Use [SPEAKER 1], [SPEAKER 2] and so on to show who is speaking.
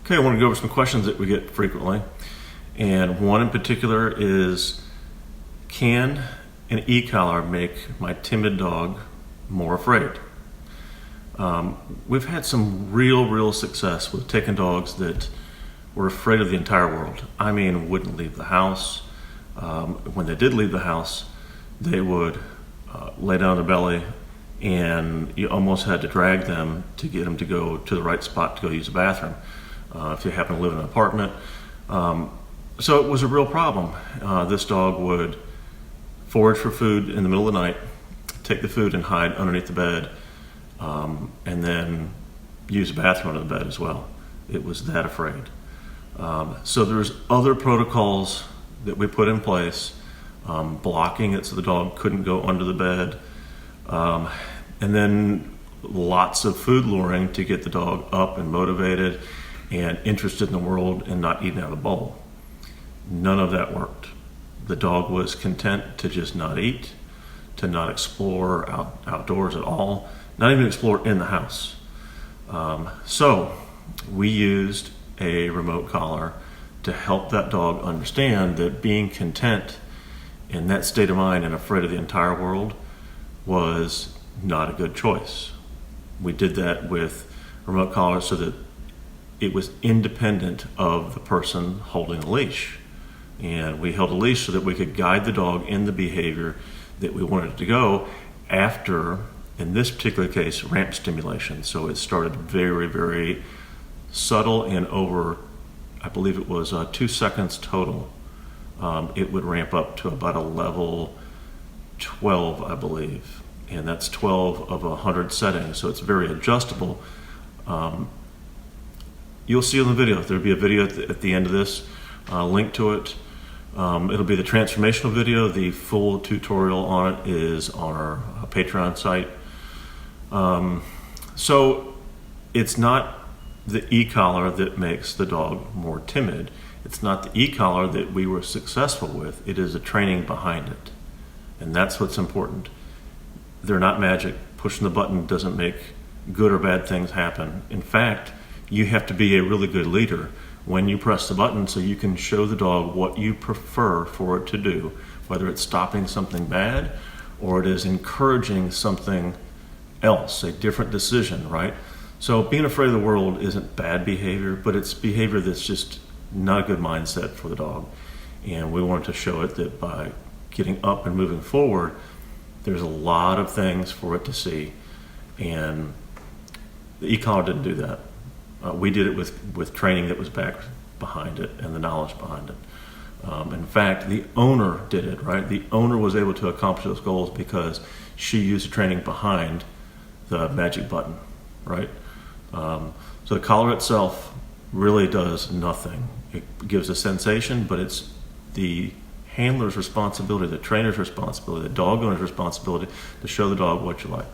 [SPEAKER 1] Okay, I want to go over some questions that we get frequently. And one in particular is, can an e-collar make my timid dog more afraid? We've had some real success with taking dogs that were afraid of the entire world. I mean, wouldn't leave the house. When they did leave the house, they would lay down on their belly, and you almost had to drag them to get them to go to the right spot to go use the bathroom, if you happen to live in an apartment. So it was a real problem. This dog would forage for food in the middle of the night, take the food and hide underneath the bed, and then use the bathroom under the bed as well. It was that afraid. So there's other protocols that we put in place, blocking it so the dog couldn't go under the bed, and then lots of food luring to get the dog up and motivated and interested in the world and not eating out of the bowl. None of that worked. The dog was content to just not eat, to not explore outdoors at all, not even explore in the house. So we used a remote collar to help that dog understand that being content in that state of mind and afraid of the entire world was not a good choice. We did that with remote collars so that it was independent of the person holding the leash. And we held a leash so that we could guide the dog in the behavior that we wanted it to go after, in this particular case, ramp stimulation. So it started very subtle, and over, I believe it was 2 seconds total, it would ramp up to about a level 12, I believe. And that's 12 of 100 settings, so it's very adjustable. You'll see on the video, there'll be a video at the end of this, link to it. It'll be the transformational video. The full tutorial on it is on our Patron site. So it's not the e-collar that makes the dog more timid. It's not the e-collar that we were successful with. It is the training behind it. And that's what's important. They're not magic. Pushing the button doesn't make good or bad things happen. In fact, you have to be a really good leader when you press the button so you can show the dog what you prefer for it to do, whether it's stopping something bad or it is encouraging something else, a different decision, right? So being afraid of the world isn't bad behavior, but it's behavior that's just not a good mindset for the dog. And we wanted to show it that by getting up and moving forward, there's a lot of things for it to see. And the e-collar didn't do that. We did it with training that was backed behind it and the knowledge behind it. In fact, the owner did it, right? The owner was able to accomplish those goals because she used the training behind the magic button, right? So the collar itself really does nothing. It gives a sensation, but it's the handler's responsibility, the trainer's responsibility, the dog owner's responsibility to show the dog what you like.